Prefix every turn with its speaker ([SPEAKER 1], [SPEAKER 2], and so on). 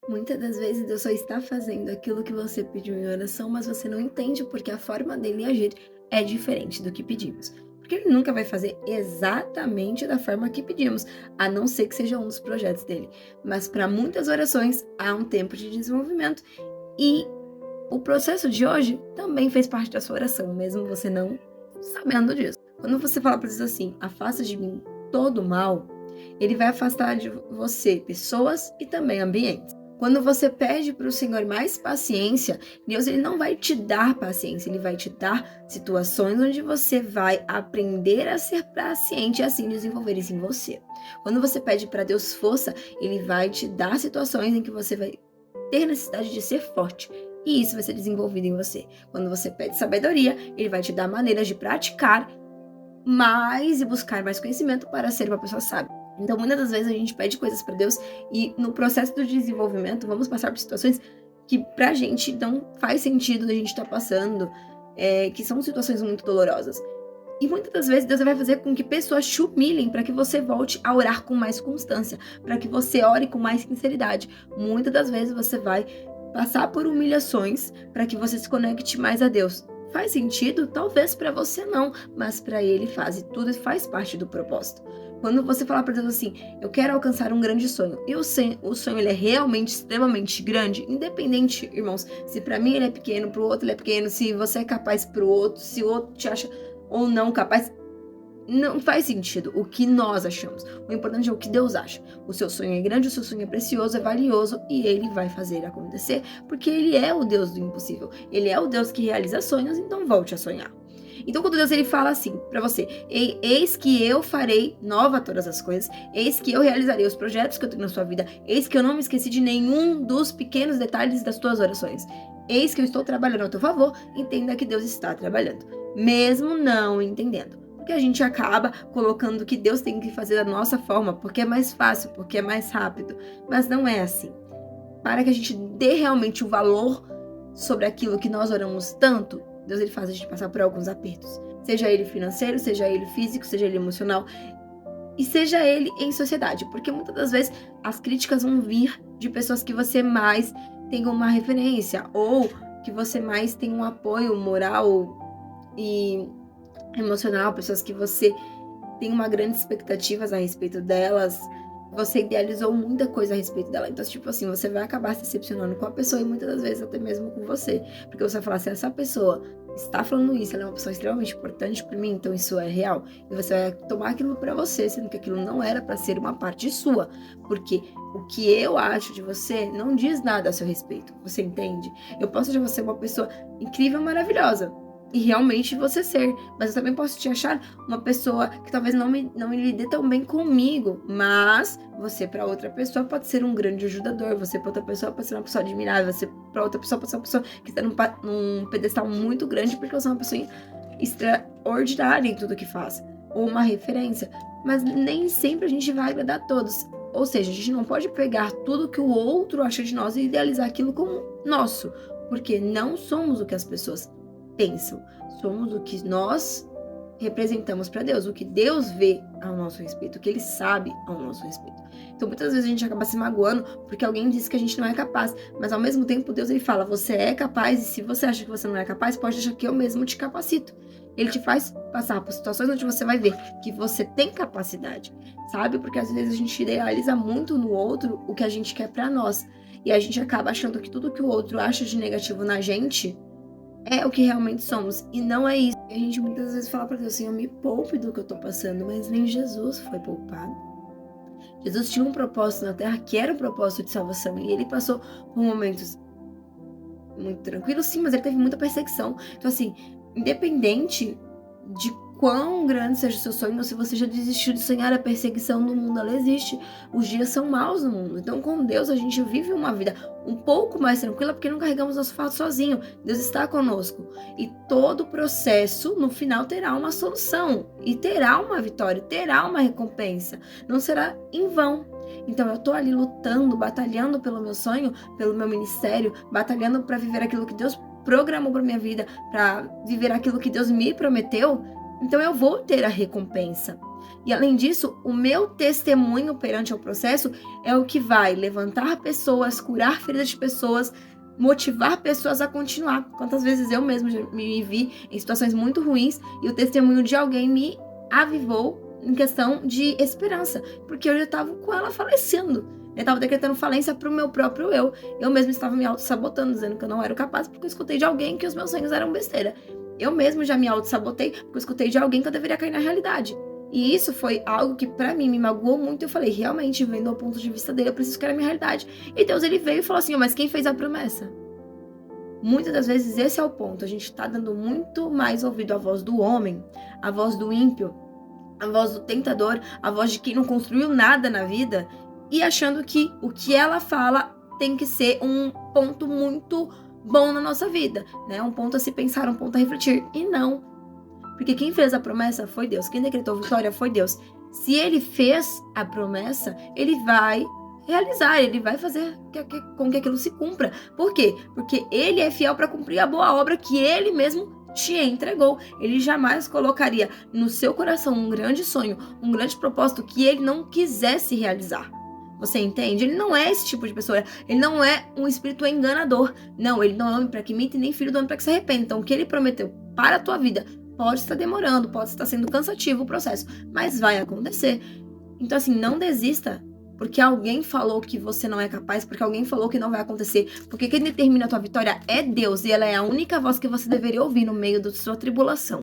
[SPEAKER 1] Muitas das vezes Deus só está fazendo aquilo que você pediu em oração, mas você não entende porque a forma dele agir é diferente do que pedimos. Porque ele nunca vai fazer exatamente da forma que pedimos, a não ser que seja um dos projetos dele. Mas para muitas orações há um tempo de desenvolvimento e o processo de hoje também fez parte da sua oração, mesmo você não sabendo disso. Quando você fala para Deus assim, afasta de mim todo o mal, ele vai afastar de você pessoas e também ambientes. Quando você pede para o Senhor mais paciência, Deus ele não vai te dar paciência, ele vai te dar situações onde você vai aprender a ser paciente e assim desenvolver isso em você. Quando você pede para Deus força, ele vai te dar situações em que você vai ter necessidade de ser forte. E isso vai ser desenvolvido em você. Quando você pede sabedoria, ele vai te dar maneiras de praticar mais e buscar mais conhecimento para ser uma pessoa sábia. Então, muitas das vezes a gente pede coisas para Deus e no processo do desenvolvimento vamos passar por situações que pra gente não faz sentido a gente estar passando, que são situações muito dolorosas. E muitas das vezes Deus vai fazer com que pessoas te humilhem para que você volte a orar com mais constância, para que você ore com mais sinceridade. Muitas das vezes você vai passar por humilhações para que você se conecte mais a Deus. Faz sentido? Talvez para você não, mas para ele faz, e tudo faz parte do propósito. Quando você falar para Deus assim, eu quero alcançar um grande sonho, e o sonho ele é realmente extremamente grande, independente, irmãos, se para mim ele é pequeno, para o outro ele é pequeno, se você é capaz para o outro, se o outro te acha ou não capaz, não faz sentido o que nós achamos. O importante é o que Deus acha. O seu sonho é grande, o seu sonho é precioso, é valioso e ele vai fazer acontecer, porque ele é o Deus do impossível. Ele é o Deus que realiza sonhos, então volte a sonhar. Então, quando Deus ele fala assim para você, eis que eu farei nova todas as coisas, eis que eu realizarei os projetos que eu tenho na sua vida, eis que eu não me esqueci de nenhum dos pequenos detalhes das tuas orações, eis que eu estou trabalhando a teu favor, entenda que Deus está trabalhando, mesmo não entendendo. Porque a gente acaba colocando que Deus tem que fazer da nossa forma, porque é mais fácil, porque é mais rápido, mas não é assim. Para que a gente dê realmente o valor sobre aquilo que nós oramos tanto, Deus ele faz a gente passar por alguns apertos. Seja ele financeiro, seja ele físico, seja ele emocional e seja ele em sociedade. Porque muitas das vezes as críticas vão vir de pessoas que você mais tem uma referência ou que você mais tem um apoio moral e emocional, pessoas que você tem uma grande expectativas a respeito delas, você idealizou muita coisa a respeito dela. Então, tipo assim, você vai acabar se decepcionando com a pessoa e muitas das vezes até mesmo com você. Porque você vai falar assim, essa pessoa está falando isso, ela é uma pessoa extremamente importante para mim, então isso é real. E você vai tomar aquilo para você, sendo que aquilo não era para ser uma parte sua. Porque o que eu acho de você não diz nada a seu respeito, você entende? Eu posso achar você uma pessoa incrível, maravilhosa. E realmente você ser, mas eu também posso te achar uma pessoa que talvez não me lide tão bem comigo, mas você para outra pessoa pode ser um grande ajudador, você para outra pessoa pode ser uma pessoa admirável, você para outra pessoa pode ser uma pessoa que está num pedestal muito grande porque você é uma pessoa extraordinária em tudo que faz, ou uma referência, mas nem sempre a gente vai agradar a todos, ou seja, a gente não pode pegar tudo que o outro acha de nós e idealizar aquilo como nosso, porque não somos o que as pessoas pensam, somos o que nós representamos para Deus, o que Deus vê ao nosso respeito, o que Ele sabe ao nosso respeito. Então, muitas vezes a gente acaba se magoando porque alguém disse que a gente não é capaz, mas ao mesmo tempo Deus ele fala, você é capaz e se você acha que você não é capaz, pode deixar que eu mesmo te capacito. Ele te faz passar por situações onde você vai ver que você tem capacidade, sabe? Porque às vezes a gente idealiza muito no outro o que a gente quer para nós e a gente acaba achando que tudo que o outro acha de negativo na gente é o que realmente somos, e não é isso. A gente muitas vezes fala para Deus, Senhor, me poupe do que eu tô passando, mas nem Jesus foi poupado. Jesus tinha um propósito na Terra, que era um propósito de salvação, e ele passou por momentos muito tranquilos, sim, mas ele teve muita perseguição. Então, assim, independente de quão grande seja o seu sonho, ou se você já desistiu de sonhar, a perseguição no mundo, ela existe. Os dias são maus no mundo. Então, com Deus, a gente vive uma vida um pouco mais tranquila, porque não carregamos nosso fardo sozinho. Deus está conosco. E todo processo, no final, terá uma solução. E terá uma vitória, terá uma recompensa. Não será em vão. Então, eu tô ali lutando, batalhando pelo meu sonho, pelo meu ministério, batalhando para viver aquilo que Deus programou para minha vida, para viver aquilo que Deus me prometeu. Então eu vou ter a recompensa. E além disso, o meu testemunho perante o processo é o que vai levantar pessoas, curar feridas de pessoas, motivar pessoas a continuar. Quantas vezes eu mesmo já me vi em situações muito ruins e o testemunho de alguém me avivou em questão de esperança, porque eu já estava com ela falecendo. Eu estava decretando falência para o meu próprio eu. Eu mesmo estava me auto-sabotando, dizendo que eu não era capaz, porque eu escutei de alguém que os meus sonhos eram besteira. Eu mesmo já me auto-sabotei, porque eu escutei de alguém que eu deveria cair na realidade. E isso foi algo que pra mim me magoou muito. Eu falei, realmente, vendo o ponto de vista dele, eu preciso que era a minha realidade. E Deus, ele veio e falou assim, mas quem fez a promessa? Muitas das vezes esse é o ponto. A gente tá dando muito mais ouvido à voz do homem, à voz do ímpio, à voz do tentador, à voz de quem não construiu nada na vida, e achando que o que ela fala tem que ser um ponto muito bom na nossa vida, né? Um ponto a se pensar, um ponto a refletir. E não. Porque quem fez a promessa foi Deus. Quem decretou vitória foi Deus. Se ele fez a promessa, ele vai realizar, ele vai fazer com que aquilo se cumpra. Por quê? Porque ele é fiel para cumprir a boa obra que ele mesmo te entregou. Ele jamais colocaria no seu coração um grande sonho, um grande propósito que ele não quisesse realizar. Você entende? Ele não é esse tipo de pessoa. Ele não é um espírito enganador. Não, ele não é homem para que imite, nem filho do homem para que se arrependa. Então, o que ele prometeu para a tua vida pode estar demorando, pode estar sendo cansativo o processo, mas vai acontecer. Então, assim, não desista porque alguém falou que você não é capaz, porque alguém falou que não vai acontecer, porque quem determina a tua vitória é Deus, e ela é a única voz que você deveria ouvir no meio da sua tribulação.